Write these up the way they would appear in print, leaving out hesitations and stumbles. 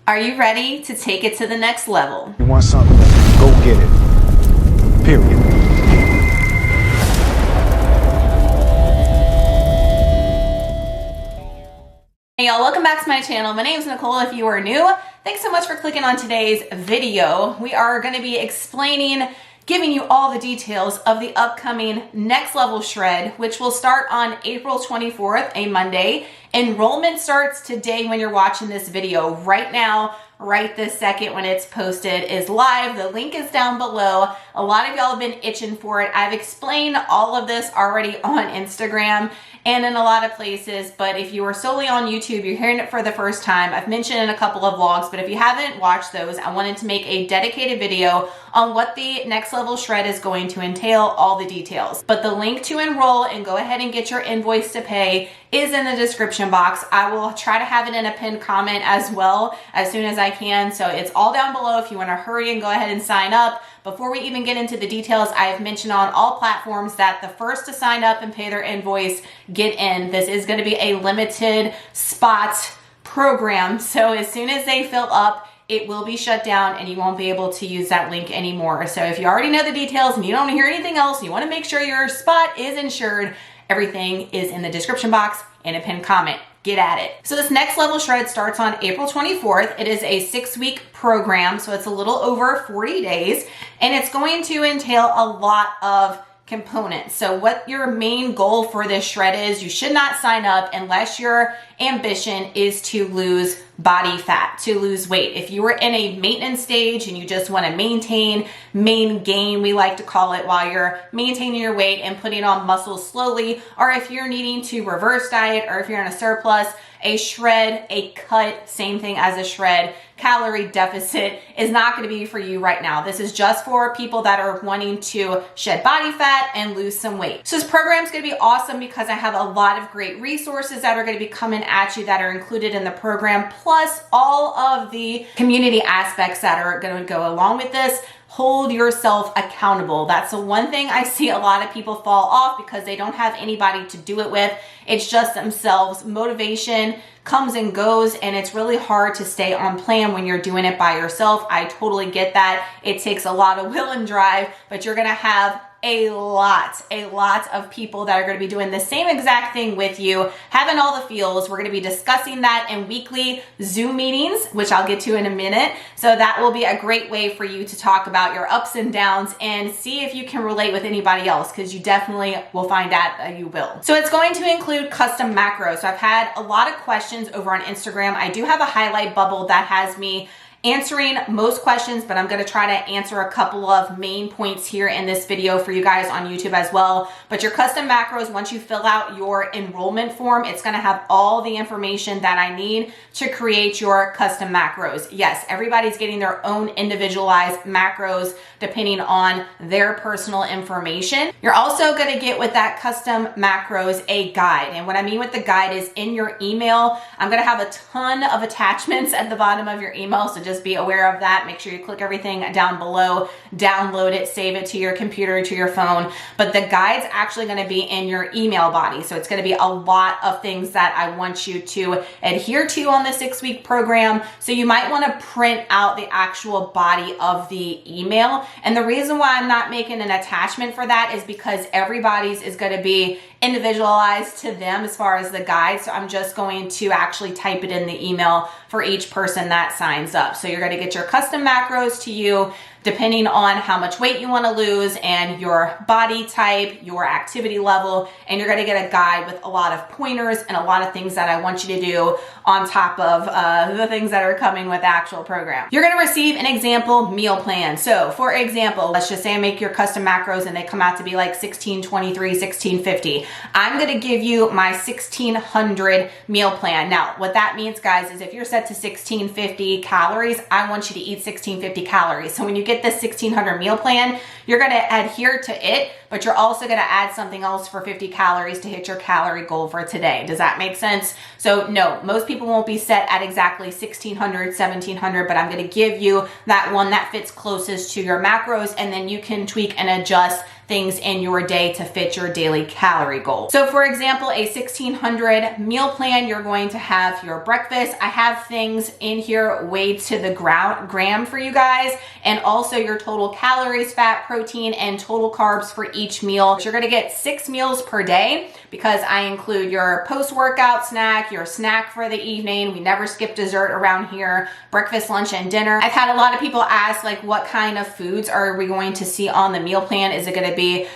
Are you ready to take it to the next level? You want something, go get it. Period. Hey y'all, welcome back to my channel. My name is Nicole if you are new. Thanks so much for clicking on today's video. We are going to be giving you all the details of the upcoming next level shred, which will start on April 24th, a Monday. Enrollment starts today when you're watching this video. Right now, right this second when it's posted is live. The link is down below. A lot of y'all have been itching for it. I've explained all of this already on Instagram and in a lot of places, but if you are solely on YouTube, you're hearing it for the first time. I've mentioned in a couple of vlogs, but if you haven't watched those, I wanted to make a dedicated video on what the next level shred is going to entail, all the details. But the link to enroll and go ahead and get your invoice to pay is in the description box. I will try to have it in a pinned comment as well as soon as I can. So it's all down below if you want to hurry and go ahead and sign up. Before we even get into the details, I have mentioned on all platforms that the first to sign up and pay their invoice get in. This is going to be a limited spot program. So as soon as they fill up, it will be shut down and you won't be able to use that link anymore. So if you already know the details and you don't hear anything else, you want to make sure your spot is insured, everything is in the description box and a pinned comment. Get at it. So this next level shred starts on April 24th. It is a 6-week program, so it's a little over 40 days, and it's going to entail a lot of components. So what your main goal for this shred is, you should not sign up unless your ambition is to lose body fat, to lose weight. If you are in a maintenance stage and you just want to maintain, gain, we like to call it, while you're maintaining your weight and putting on muscle slowly, or if you're needing to reverse diet, or if you're in a surplus, a shred, a cut, same thing as a shred, calorie deficit is not going to be for you right now. This is just for people that are wanting to shed body fat and lose some weight. So this program is going to be awesome because I have a lot of great resources that are going to be coming at you that are included in the program, plus all of the community aspects that are going to go along with this. Hold yourself accountable. That's the one thing I see a lot of people fall off because they don't have anybody to do it with. It's just themselves. Motivation comes and goes, and it's really hard to stay on plan when you're doing it by yourself. I totally get that. It takes a lot of will and drive, but you're going to have a lot of people that are going to be doing the same exact thing with you, having all the feels. We're going to be discussing that in weekly Zoom meetings, which I'll get to in a minute. So that will be a great way for you to talk about your ups and downs and see if you can relate with anybody else, because you definitely will find out that you will. So it's going to include custom macros. So I've had a lot of questions over on Instagram. I do have a highlight bubble that has me answering most questions, but I'm going to try to answer a couple of main points here in this video for you guys on YouTube as well. But your custom macros, once you fill out your enrollment form, it's going to have all the information that I need to create your custom macros. Yes, everybody's getting their own individualized macros depending on their personal information. You're also going to get with that custom macros a guide. And what I mean with the guide is in your email, I'm going to have a ton of attachments at the bottom of your email. So just be aware of that. Make sure you click everything down below, download it, save it to your computer, to your phone. But the guide's actually going to be in your email body. So it's going to be a lot of things that I want you to adhere to on the 6-week program. So you might want to print out the actual body of the email. And the reason why I'm not making an attachment for that is because everybody's is going to be individualized to them as far as the guide. So I'm just going to actually type it in the email for each person that signs up. So you're going to get your custom macros to you depending on how much weight you want to lose and your body type, your activity level, and you're going to get a guide with a lot of pointers and a lot of things that I want you to do on top of the things that are coming with the actual program. You're going to receive an example meal plan. So for example, let's just say I make your custom macros and they come out to be like 1623, 1650. I'm going to give you my 1600 meal plan. Now, what that means, guys, is if you're set to 1650 calories, I want you to eat 1650 calories. So when you get this 1600 meal plan, you're going to adhere to it, but you're also going to add something else for 50 calories to hit your calorie goal for today. Does that make sense? So no, most people won't be set at exactly 1600, 1700, but I'm going to give you that one that fits closest to your macros, and then you can tweak and adjust things in your day to fit your daily calorie goal. So for example, a 1600 meal plan, you're going to have your breakfast. I have things in here weighed to the gram for you guys, and also your total calories, fat, protein, and total carbs for each meal. You're gonna get 6 meals per day because I include your post-workout snack, your snack for the evening. We never skip dessert around here, breakfast, lunch, and dinner. I've had a lot of people ask, like, what kind of foods are we going to see on the meal plan? Is it gonna be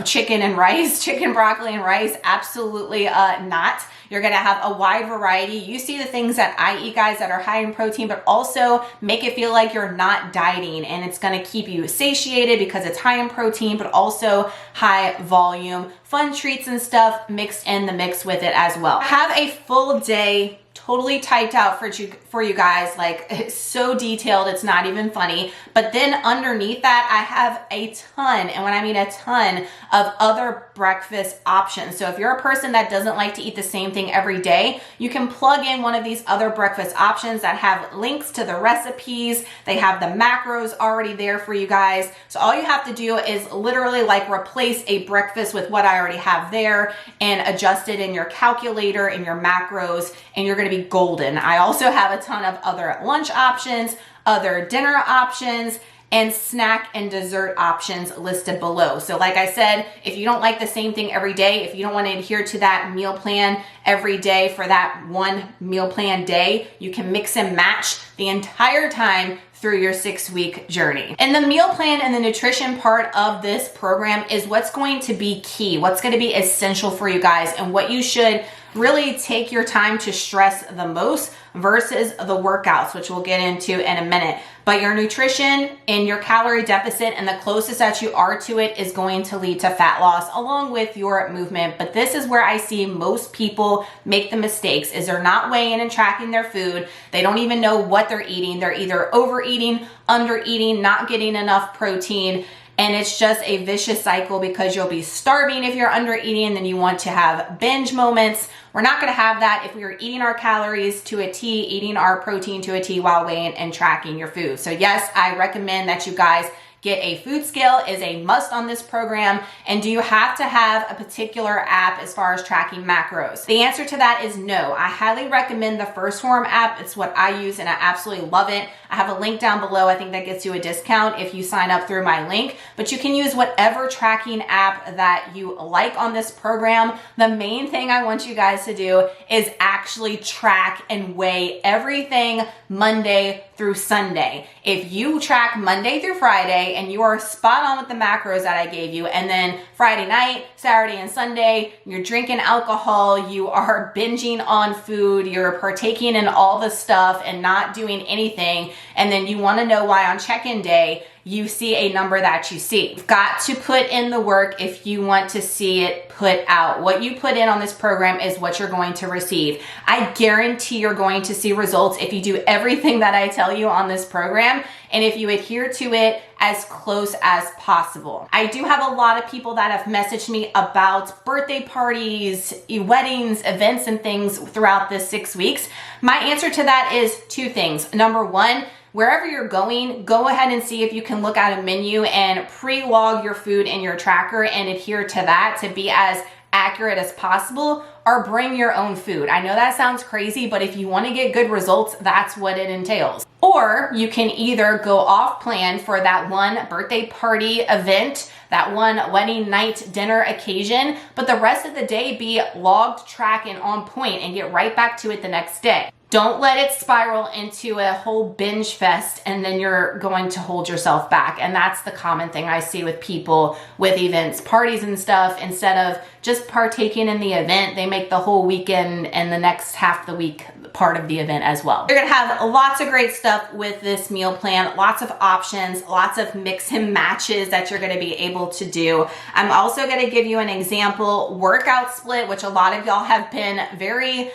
chicken and rice, chicken, broccoli, and rice? Absolutely not. You're gonna have a wide variety. You see the things that I eat, guys, that are high in protein, but also make it feel like you're not dieting, and it's gonna keep you satiated because it's high in protein, but also high volume. Fun treats and stuff mixed in the mix with it as well. Have a full day totally typed out for you guys, like it's so detailed, it's not even funny. But then underneath that, I have a ton, and when I mean a ton, of other breakfast options. So if you're a person that doesn't like to eat the same thing every day, you can plug in one of these other breakfast options that have links to the recipes. They have the macros already there for you guys. So all you have to do is literally like replace a breakfast with what I already have there and adjust it in your calculator and your macros, and you're gonna be golden. I also have a ton of other lunch options, other dinner options, and snack and dessert options listed below. So like I said, if you don't like the same thing every day, if you don't want to adhere to that meal plan every day for that one meal plan day, you can mix and match the entire time through your 6-week journey. And the meal plan and the nutrition part of this program is what's going to be key, what's going to be essential for you guys, and what you should really take your time to stress the most versus the workouts, which we'll get into in a minute. But your nutrition and your calorie deficit, and the closest that you are to it, is going to lead to fat loss along with your movement. But this is where I see most people make the mistakes, is they're not weighing and tracking their food. They don't even know what they're eating. They're either overeating, undereating, not getting enough protein. And it's just a vicious cycle because you'll be starving if you're under eating, and then you want to have binge moments. We're not gonna have that if we are eating our calories to a T, eating our protein to a T while weighing and tracking your food. So yes, I recommend that you guys get a food scale, is a must on this program. And do you have to have a particular app as far as tracking macros? The answer to that is no. I highly recommend the First Form app. It's what I use and I absolutely love it. I have a link down below. I think that gets you a discount if you sign up through my link, but you can use whatever tracking app that you like on this program. The main thing I want you guys to do is actually track and weigh everything Monday through Sunday. If you track Monday through Friday and you are spot on with the macros that I gave you, and then Friday night, Saturday, and Sunday, you're drinking alcohol, you are binging on food, you're partaking in all the stuff and not doing anything, and then you want to know why on check-in day you see a number that you see. You've got to put in the work if you want to see it put out. What you put in on this program is what you're going to receive. I guarantee you're going to see results if you do everything that I tell you on this program, and if you adhere to it as close as possible. I do have a lot of people that have messaged me about birthday parties, weddings, events, and things throughout this 6 weeks. My answer to that is 2 things. Number 1, wherever you're going, go ahead and see if you can look at a menu and pre-log your food in your tracker and adhere to that to be as accurate as possible, or bring your own food. I know that sounds crazy, but if you want to get good results, that's what it entails. Or you can either go off plan for that one birthday party event, that one wedding night dinner occasion, but the rest of the day be logged, tracked, and on point, and get right back to it the next day. Don't let it spiral into a whole binge fest and then you're going to hold yourself back. And that's the common thing I see with people with events, parties and stuff. Instead of just partaking in the event, they make the whole weekend and the next half the week part of the event as well. You're gonna have lots of great stuff with this meal plan, lots of options, lots of mix and matches that you're gonna be able to do. I'm also gonna give you an example workout split, which a lot of y'all have been very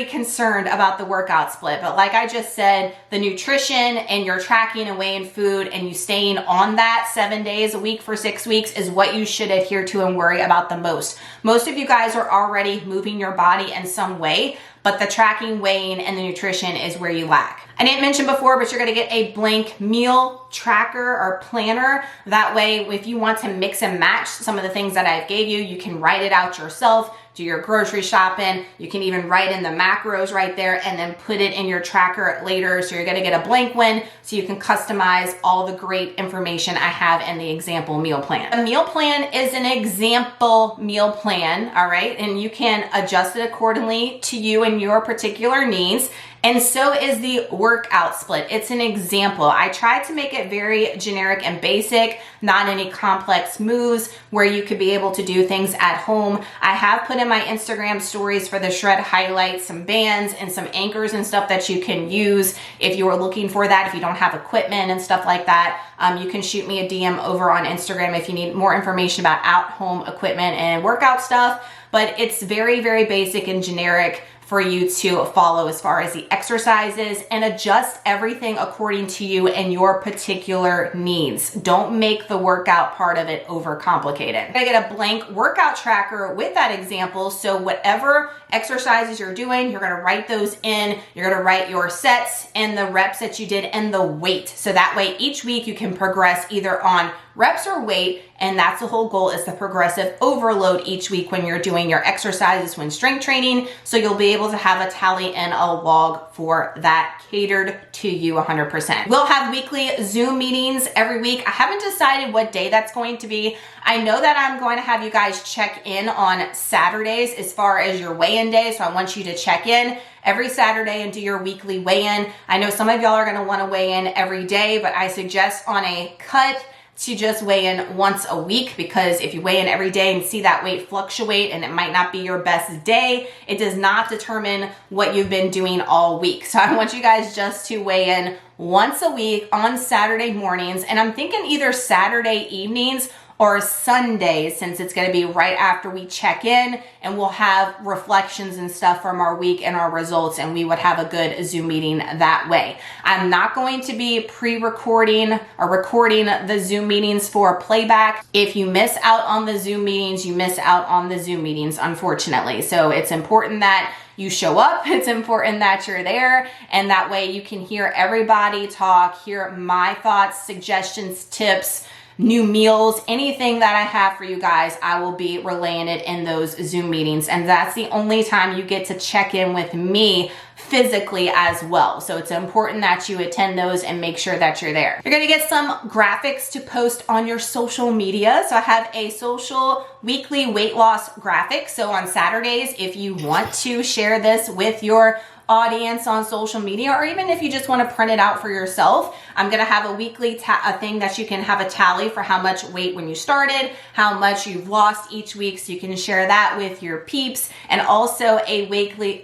concerned about the workout split. But like I just said, the nutrition and your tracking and weighing food and you staying on that 7 days a week for 6 weeks is what you should adhere to and worry about the most. Most of you guys are already moving your body in some way, but the tracking, weighing, and the nutrition is where you lack. I didn't mention before, but you're gonna get a blank meal tracker or planner. That way, if you want to mix and match some of the things that I gave you, you can write it out yourself, do your grocery shopping. You can even write in the macros right there and then put it in your tracker later. So you're gonna get a blank one so you can customize all the great information I have in the example meal plan. A meal plan is an example meal plan, all right? And you can adjust it accordingly to you and your particular needs. And so is the workout split. It's an example. I tried to make it very generic and basic, not any complex moves where you could be able to do things at home. I have put in my Instagram stories for the shred highlights, some bands and some anchors and stuff that you can use if you are looking for that, if you don't have equipment and stuff like that. You can shoot me a DM over on Instagram if you need more information about at-home equipment and workout stuff. But it's very, very basic and generic for you to follow as far as the exercises, and adjust everything according to you and your particular needs. Don't make the workout part of it overcomplicated. I get a blank workout tracker with that example, so whatever exercises you're doing, you're gonna write those in, you're gonna write your sets and the reps that you did and the weight. So that way each week you can progress either on reps or weight, and that's the whole goal, is the progressive overload each week when you're doing your exercises when strength training. So you'll be able to have a tally and a log for that, catered to you 100%. We'll have weekly Zoom meetings every week. I haven't decided what day that's going to be. I know that I'm going to have you guys check in on Saturdays as far as your weigh-in day. So I want you to check in every Saturday and do your weekly weigh-in. I know some of y'all are gonna wanna weigh in every day, but I suggest on a cut to just weigh in once a week, because if you weigh in every day and see that weight fluctuate and it might not be your best day, it does not determine what you've been doing all week. So I want you guys just to weigh in once a week on Saturday mornings, and I'm thinking either Saturday evenings or Sundays, since it's gonna be right after we check in, and we'll have reflections and stuff from our week and our results, and we would have a good Zoom meeting that way. I'm not going to be pre-recording or recording the Zoom meetings for playback. If you miss out on the Zoom meetings, you miss out on the Zoom meetings, unfortunately. So it's important that you show up, it's important that you're there, and that way you can hear everybody talk, hear my thoughts, suggestions, tips, new meals, anything that I have for you guys, I will be relaying it in those Zoom meetings. And that's the only time you get to check in with me physically as well. So it's important that you attend those and make sure that you're there. You're gonna get some graphics to post on your social media. So I have a social weekly weight loss graphic. So on Saturdays, if you want to share this with your audience on social media, or even if you just want to print it out for yourself, I'm going to have a weekly thing that you can have a tally for how much weight when you started, how much you've lost each week, so you can share that with your peeps, and also a weekly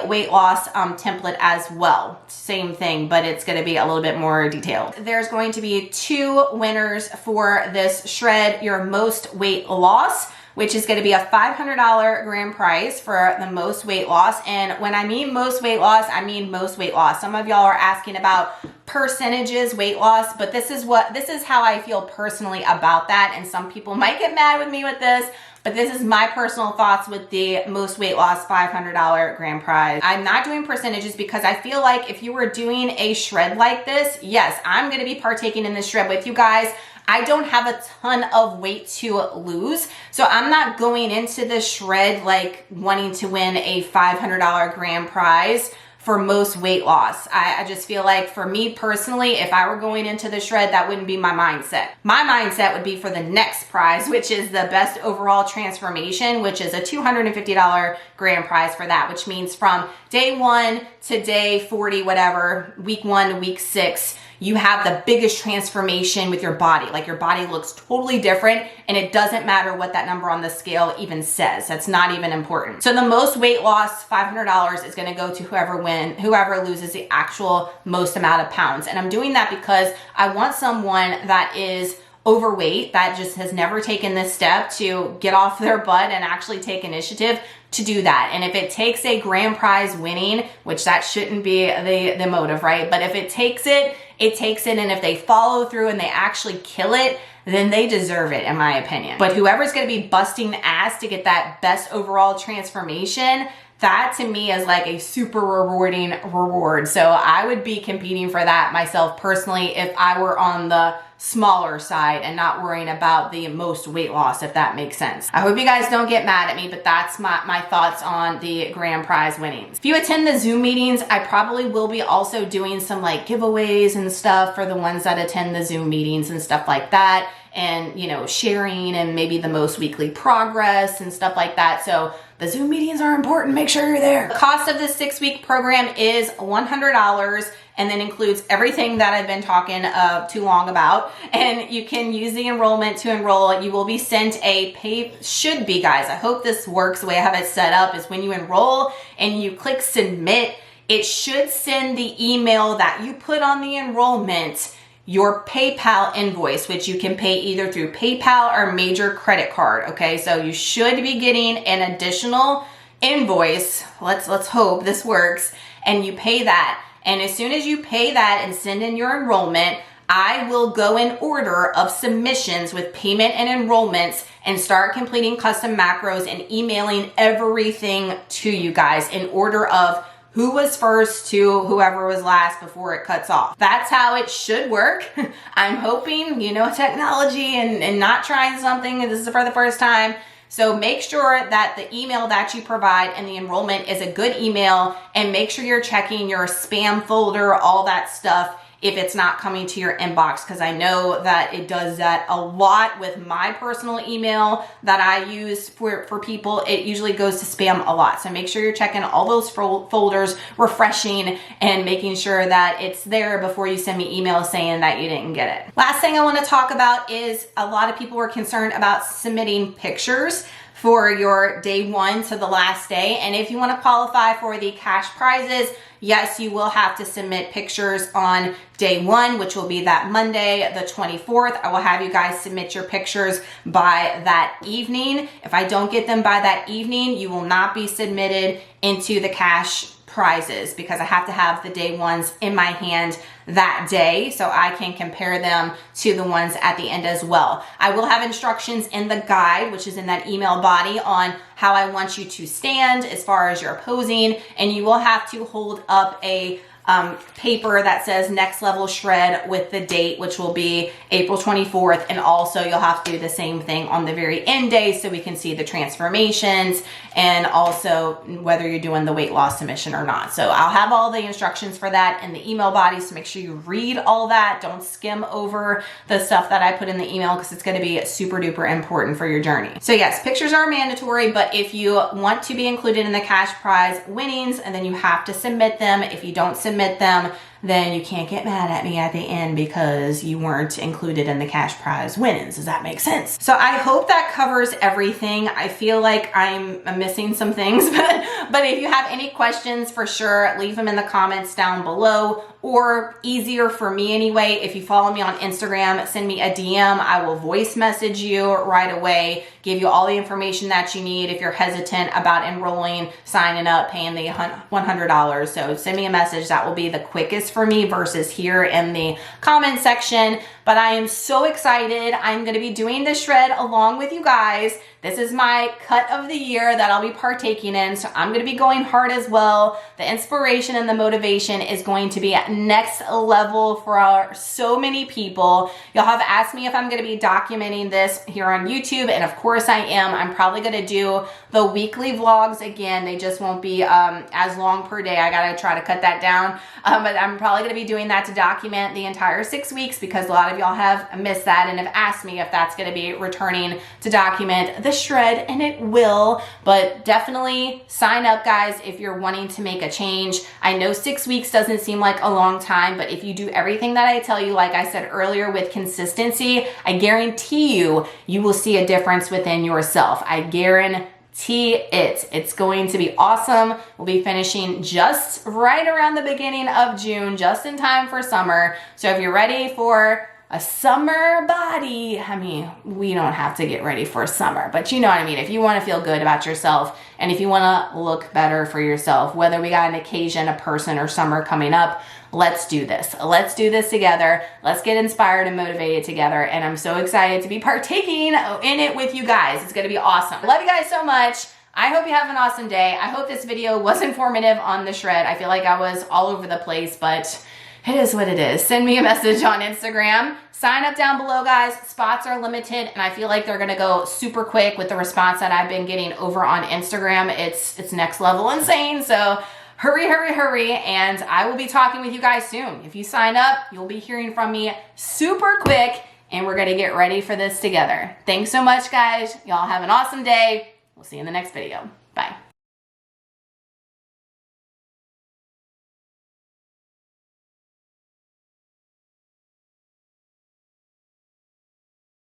weight loss template as well. Same thing, but it's going to be a little bit more detailed. There's going to be 2 winners for this Shred Your Most Weight Loss, which is going to be a $500 grand prize for the most weight loss. And when I mean most weight loss, I mean most weight loss. Some of y'all are asking about percentages weight loss, but this is how I feel personally about that. And some people might get mad with me with this, but this is my personal thoughts with the most weight loss $500 grand prize. I'm not doing percentages because I feel like if you were doing a shred like this, yes, I'm going to be partaking in this shred with you guys. I don't have a ton of weight to lose, so I'm not going into the shred like wanting to win a $500 grand prize for most weight loss. I just feel like for me personally, if I were going into the shred, that wouldn't be my mindset. My mindset would be for the next prize, which is the best overall transformation, which is a $250 grand prize for that, which means from day 1 to day 40, whatever, week 1 to week 6, you have the biggest transformation with your body. Like your body looks totally different, and it doesn't matter what that number on the scale even says. That's not even important. So the most weight loss, $500, is gonna go to whoever loses the actual most amount of pounds. And I'm doing that because I want someone that is overweight, that just has never taken this step to get off their butt and actually take initiative to do that. And if it takes a grand prize winning, which that shouldn't be the motive, right? But if it takes it, it takes it. And if they follow through and they actually kill it, then they deserve it, in my opinion. But whoever's gonna be busting ass to get that best overall transformation, that to me is like a super rewarding reward. So I would be competing for that myself personally if I were on the smaller side and not worrying about the most weight loss, if that makes sense. I hope you guys don't get mad at me, but that's my thoughts on the grand prize winnings. If you attend the Zoom meetings, I probably will be also doing some like giveaways and stuff for the ones that attend the Zoom meetings and stuff like that. And, you know, sharing and maybe the most weekly progress and stuff like that. So the Zoom meetings are important. Make sure you're there. The cost of this 6-week program is $100 and then includes everything that I've been talking too long about. And you can use the enrollment to enroll. You will be sent should be, guys. I hope this works the way I have it set up is when you enroll and you click submit, it should send the email that you put on the enrollment your PayPal invoice, which you can pay either through PayPal or major credit card, okay? So you should be getting an additional invoice. Let's hope this works, and you pay that. And as soon as you pay that and send in your enrollment, I will go in order of submissions with payment and enrollments and start completing custom macros and emailing everything to you guys in order of who was first to whoever was last before it cuts off. That's how it should work. I'm hoping, you know, technology and not trying something, and this is for the first time. So make sure that the email that you provide and the enrollment is a good email, and make sure you're checking your spam folder, all that stuff, if it's not coming to your inbox, because I know that it does that a lot with my personal email that I use for people. It usually goes to spam a lot. So make sure you're checking all those folders, refreshing, and making sure that it's there before you send me emails saying that you didn't get it. Last thing I want to talk about is a lot of people were concerned about submitting pictures for your day 1 to the last day. And if you want to qualify for the cash prizes, yes, you will have to submit pictures on day 1, which will be that Monday, the 24th. I will have you guys submit your pictures by that evening. If I don't get them by that evening, you will not be submitted into the cash prizes, because I have to have the day 1s in my hand that day so I can compare them to the ones at the end as well. I will have instructions in the guide, which is in that email body, on how I want you to stand as far as your posing, and you will have to hold up a paper that says next level shred with the date, which will be April 24th. And also you'll have to do the same thing on the very end day so we can see the transformations, and also whether you're doing the weight loss submission or not. So I'll have all the instructions for that in the email body, so make sure you read all that. Don't skim over the stuff that I put in the email, because it's going to be super duper important for your journey. So yes, pictures are mandatory, but if you want to be included in the cash prize winnings, and then you have to submit them. If you don't submit them, then you can't get mad at me at the end because you weren't included in the cash prize winnings. Does that make sense? So I hope that covers everything. I feel like I'm missing some things, but if you have any questions, for sure, leave them in the comments down below, or easier for me anyway, if you follow me on Instagram, send me a DM. I will voice message you right away, give you all the information that you need if you're hesitant about enrolling, signing up, paying the $100. So send me a message. That will be the quickest for me versus here in the comment section. But I am so excited. I'm going to be doing this shred along with you guys. This is my cut of the year that I'll be partaking in, so I'm going to be going hard as well. The inspiration and the motivation is going to be at next level for so many people. Y'all have asked me if I'm going to be documenting this here on YouTube, and of course I am. I'm probably going to do the weekly vlogs again. They just won't be as long per day. I got to try to cut that down, but I'm probably going to be doing that to document the entire 6 weeks, because a lot of y'all have missed that and have asked me if that's going to be returning to document the shred, and it will. But definitely sign up, guys, if you're wanting to make a change. I know 6 weeks doesn't seem like a long time, but if you do everything that I tell you, like I said earlier, with consistency, I guarantee you will see a difference within yourself. I guarantee it. It's going to be awesome. We'll be finishing just right around the beginning of June, just in time for summer. So if you're ready for a summer body, I mean, we don't have to get ready for summer, but you know what I mean. If you want to feel good about yourself, and if you want to look better for yourself, whether we got an occasion, a person, or summer coming up, let's do this. Let's do this together. Let's get inspired and motivated together. And I'm so excited to be partaking in it with you guys. It's going to be awesome. Love you guys so much. I hope you have an awesome day. I hope this video was informative on the shred. I feel like I was all over the place, but it is what it is. Send me a message on Instagram. Sign up down below, guys. Spots are limited, and I feel like they're gonna go super quick with the response that I've been getting over on Instagram. It's next level insane, so hurry, hurry, hurry, and I will be talking with you guys soon. If you sign up, you'll be hearing from me super quick, and we're gonna get ready for this together. Thanks so much, guys. Y'all have an awesome day. We'll see you in the next video.